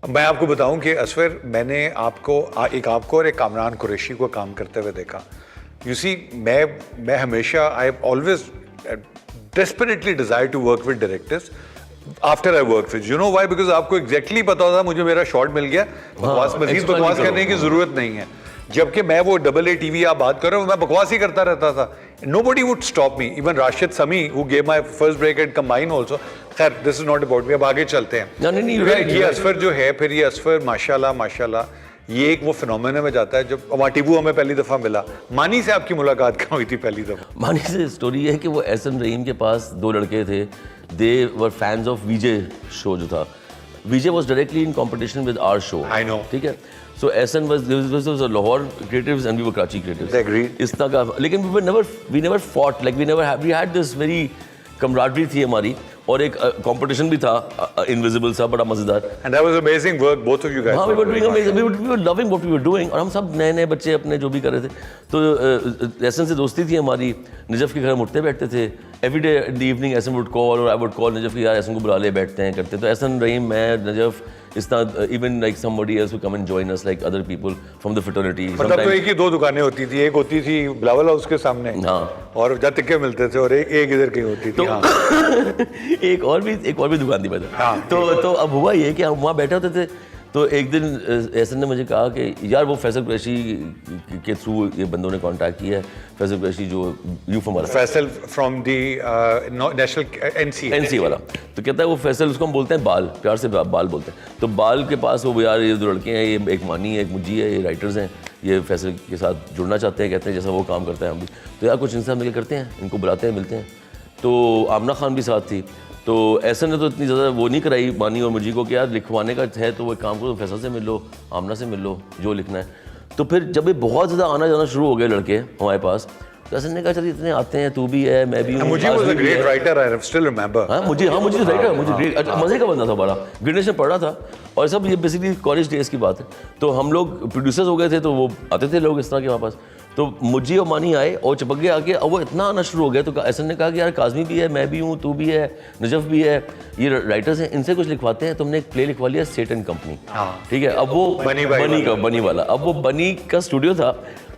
मैं आपको बताऊं कि असफर मैंने एक आपको और एक कामरान कुरैशी को काम करते हुए देखा। यू सी मैं हमेशा I have always desperately desire to work with directors after I work with, you know why, because आपको एग्जैक्टली पता था मुझे मेरा शॉट मिल गया, मजीद बकवास करने की जरूरत नहीं है। जबकि मैं वो AA TV आप बात कर रहे हो, मैं बकवास ही करता रहता था। Nobody would stop me. Even Rashid Sami, who gave my first break at Combine also. खैर, this is not about me. अब आगे चलते हैं। नहीं, ये असफर जो है, फिर ये असफर माशाल्लाह ये एक वो फिनोमेना में जाता है। जब वाटिबू हमें पहली दफ़ा मिला, मानी से आपकी मुलाकात कहाँ हुई थी पहली दफ़ा? मानी से स्टोरी है कि वो एहसन रहीम के पास दो लड़के थे, they were fans of VJ show जो था। VJ was directly in competition with our show. I know, ठीक है। So Ehsan was Lahore creatives and we were Karachi creatives. They agreed. इस तरह का, लेकिन we never fought, like we had this very camaraderie थी हमारी, और एक competition भी था invisible सा, बड़ा मजेदार। And that was amazing work, both of you guys. हाँ, we were doing amazing, we were loving what we were doing, और हम सब नए बच्चे अपने जो भी कर रहे थे। तो एहसन से दोस्ती थी हमारी, नजफ के घर हम उठते बैठते थे, every day in the evening Ehsan would call और I would call नजफ, यार एहसन को बुला ले, बैठते हैं करते। तो एहसन रहीम, मैं, नजफ, इस तरह, even like somebody else would come and join us, like other people from the fraternity। मतलब तो एक ही दो दुकानें होती थी, एक होती थी बिलावल हाउस के सामने, हाँ, और जहाँ टिक्के मिलते थे, और एक इधर की होती थी। तो हाँ। एक और भी दुकान थी बता। हाँ, तो अब हुआ ये कि हम वहाँ बैठे होते थे, तो एक दिन एहसन ने मुझे कहा कि यार वो फैसल कुरैशी के थ्रू ये बंदों ने कांटेक्ट किया है, फैसल कुरैशी जो यूफ हमारा, Faisal from the national NC वाला। तो कहता है वो फैसल, उसको हम बोलते हैं बाल, प्यार से बाल बोलते हैं। तो बाल के पास वो यार ये दो लड़के हैं, ये एक मानी है, एक मुज्जी है, ये राइटर्स हैं, ये फैसल के साथ जुड़ना चाहते हैं, कहते हैं जैसा वो काम करता है हम भी, तो यार कुछ इनसे मिल करते हैं, इनको बुलाते हैं, मिलते हैं। तो आमना खान भी साथ थी। तो एहसन ने तो इतनी ज़्यादा वो नहीं कराई मानी और मुझी को कि यार लिखवाने का है तो वो एक काम करो, फैसल से मिल लो, आमना से मिल लो, जो लिखना है। तो फिर जब ये बहुत ज़्यादा आना जाना शुरू हो गए लड़के हमारे पास, तो एहसन ने कहा चल इतने आते हैं, तू भी है, मैं भी हूँ। मुझे was a great writer, I still remember। मुझे राइटर, मुझे ग्रेट, मज़े का बंदा था बड़ा, ग्रेडेशन पढ़ रहा था, और सब ये बेसिकली कॉलेज डेज की बात है। तो हम लोग प्रोड्यूसर्स हो गए थे, तो वो आते थे लोग इस तरह के हमारे पास। तो मुझे और मानी आए और चिपक के आके, और वो इतना आना शुरू हो गया। तो एहसन ने कहा कि यार काज़मी भी है, मैं भी हूँ, तू भी है, नजफ भी है, ये राइटर्स हैं, इनसे कुछ लिखवाते हैं। तुमने एक प्ले लिखवा लिया सेट एंड कंपनी, ठीक है। अब वो बनी वाला, अब वो बनी का स्टूडियो था,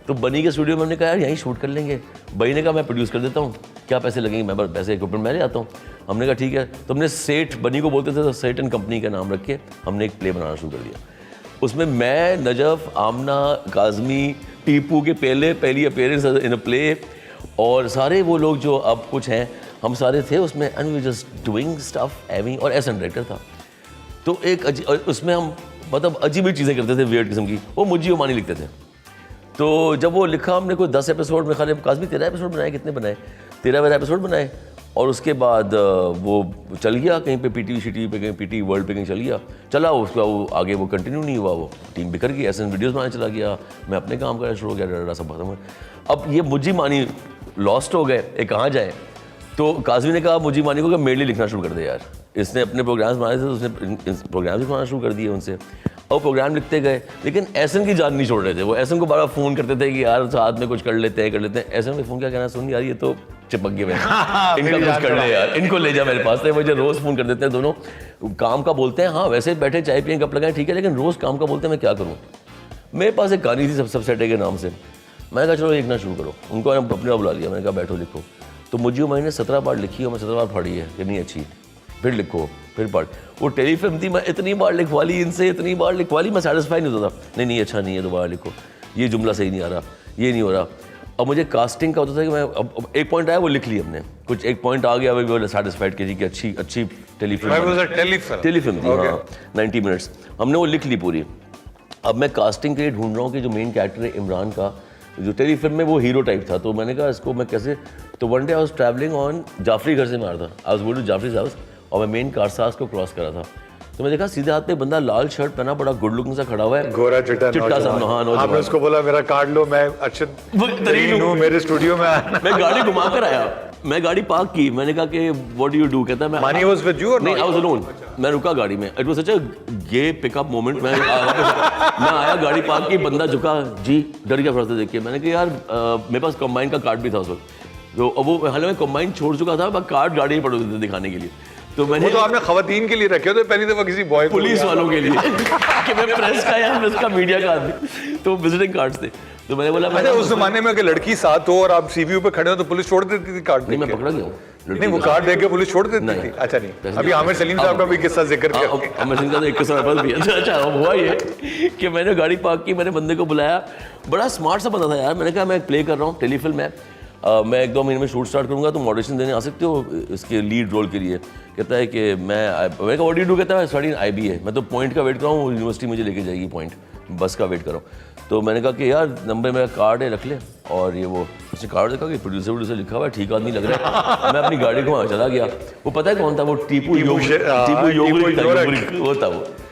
तो बनी के स्टूडियो में हमने कहा यार यहीं शूट कर लेंगे। बनी ने कहा मैं प्रोड्यूस कर देता हूँ, क्या पैसे लगेंगे, मैं बस पैसे इक्विपमेंट मैं ले आता हूँ। हमने कहा ठीक है। तो हमने सेठ, बनी को बोलते थे तो सेट एंड कंपनी का नाम रख के हमने एक प्ले बनाना शुरू कर दिया। उसमें मैं, नजफ, आमना, काज़मी, टीपू के पहली अपीयरेंस इन अ प्ले, और सारे वो लोग जो अब कुछ हैं, हम सारे थे उसमें, and we just doing stuff having, और एहसन डायरेक्टर था। तो एक उसमें हम मतलब अजीब ही चीज़ें करते थे, वियर्ड किस्म की, वो मुझी और मानी लिखते थे। तो जब वो लिखा हमने कोई 10 एपिसोड में, खाली काज़मी 13 एपिसोड बनाए, कितने बनाए, 13 एपिसोड बनाए। और उसके बाद वो चल गया कहीं पे PTV पे, कहीं PT वर्ल्ड पे कहीं चला उसका, वो आगे वो कंटिन्यू नहीं हुआ, वो टीम बिखर गई, एहसन वीडियोस बनाने चला गया, मैं अपने काम करना शुरू हो गया, डरा सब खत्म। अब ये मुझी मानी लॉस्ट हो गए, ये कहाँ जाए। तो काज़मी ने कहा मुझी मानी को कि मेरे लिए लिखना शुरू कर दे यार। इसने अपने प्रोग्राम्स बनाए थे, तो उसने प्रोग्राम्स भी बनाना शुरू कर दिए उनसे, और प्रोग्राम लिखते गए। लेकिन एहसन की जान नहीं छोड़ रहे थे वो, एहसन को बार फ़ोन करते थे कि यार साथ में कुछ कर लेते हैं। एहसन ने फ़ोन क्या कहना, सुन यार ये तो चिपक गए, इनका कुछ कर ले यार, इनको ले जा मेरे पास। मुझे रोज़ फ़ोन कर देते हैं दोनों, काम का बोलते हैं, हाँ वैसे बैठे चाय पिए गप लगाएं ठीक है, लेकिन रोज़ काम का बोलते हैं, मैं क्या करूँ। मेरे पास एक कहानी थी सब सेटे के नाम से, मैंने कहा चलो लिखना शुरू करो। उनको अपने आप बुला लिया, मैंने कहा बैठो लिखो। तो मुझे मैंने 17 बार लिखी और मैं 17 बार पढ़ी है कि नहीं अच्छी, फिर लिखो, फिर पढ़। वो टेलीफिल्म थी, मैं इतनी बार लिखवा ली इनसे, इतनी बार लिखवा ली, मैं सेटिस्फाई नहीं होता था, नहीं अच्छा नहीं है, दोबारा लिखो, ये जुमला सही नहीं आ रहा, ये नहीं हो रहा। अब मुझे कास्टिंग का होता था कि मैं अब एक पॉइंट आया वो लिख ली हमने, कुछ एक पॉइंट आ गया, वो सेटिस्फाइड की कि अच्छी टेलीफिल्म थी, हाँ 90 मिनट्स, हमने वो लिख ली पूरी। अब मैं कास्टिंग के लिए ढूंढ रहा हूँ कि जो मेन कैरेक्टर है इमरान का, जो टेलीफिल्म में वो हीरो टाइप था, तो मैंने कहा इसको मैं कैसे। तो one day I was travelling on Jafri घर से मार था, I was going to Jafri house, और मैं मेन कारसाज को क्रॉस करा था। तो मैं देखा सीधे हाथ पे बंदा लाल शर्ट पहना, बड़ा गुड लुकिंग सा खड़ा हुआ है, गोरा चिट्टा सा, हाँ। आपने उसको बोला मेरा कार्ड लो, मैं अच्छे तरीन हूं, मेरे स्टूडियो में आना। मैं गाड़ी घुमा कर आया, मैं गाड़ी पार्क की, मैंने कहा कि व्हाट डू यू डू, कहता है मैं मानी वाज विद यू और नहीं, आई वाज अलोन। मैं रुका गाड़ी में, it was such a gay pickup moment. मैं आया, गाड़ी पार्क की, बंदा झुका, जी डर गया फर्स्ट देख के। मैंने कहा यार मेरे पास कंबाइन का कार्ड भी था उस वक्त, तो अब वो हालांकि मैं कंबाइन छोड़ चुका था, मैं कार्ड गाड़ी में पड़ रहे थे दिखाने के लिए। तो मैंने वो तो आपने खवातीन के लिए रखे थे पहली दफा किसी बॉय पुलिस वालों के लिए कि मैं प्रेस का या प्रेस का मीडिया का आदमी, तो विजिटिंग कार्ड्स थे। तो मैंने बोला अच्छा, उस जमाने में अगर लड़की साथ हो और आप सीवीयू पे खड़े हो तो पुलिस छोड़ देती थी कार्ड नहीं, देख मैं के? पकड़ा गया हूँ नहीं, वो कार्ड देख के पुलिस छोड़ देती नहीं। थी? अच्छा नहीं, कैसे अभी नहीं? आमिर सलीम साहब का भी किस्सा जिक्र करके अमर सिंह का तो एक किस्सा मेरे पास भी है। अच्छा अब हुआ ये कि मैंने गाड़ी पार्क की, मैंने बंदे को बुलाया, बड़ा स्मार्ट सा बंदा था यार। मैंने कहा मैं एक प्ले कर रहा हूँ टेलीफिल्म है, मैं 1-2 महीने में शूट स्टार्ट करूँगा, तुम ऑडिशन देने आ सकते हो इसके लीड रोल के लिए। कहता है कि मैंने कहा ऑडियो डू, कहता है स्टडी IB है, मैं तो पॉइंट का वेट कर रहा हूँ, यूनिवर्सिटी मुझे लेके जाएगी पॉइंट, बस का वेट कर रहा हूँ। तो मैंने कहा कि यार नंबर मेरा कार्ड है रख ले, और ये वो उसने कार्ड देखा कि प्रोड्यूसर लिखा हुआ है, ठीक आदमी लग रहा है। मैं अपनी गाड़ी को वहाँ चला गया, वो पता है कौन था, वो टीपू योगुल वो था वो।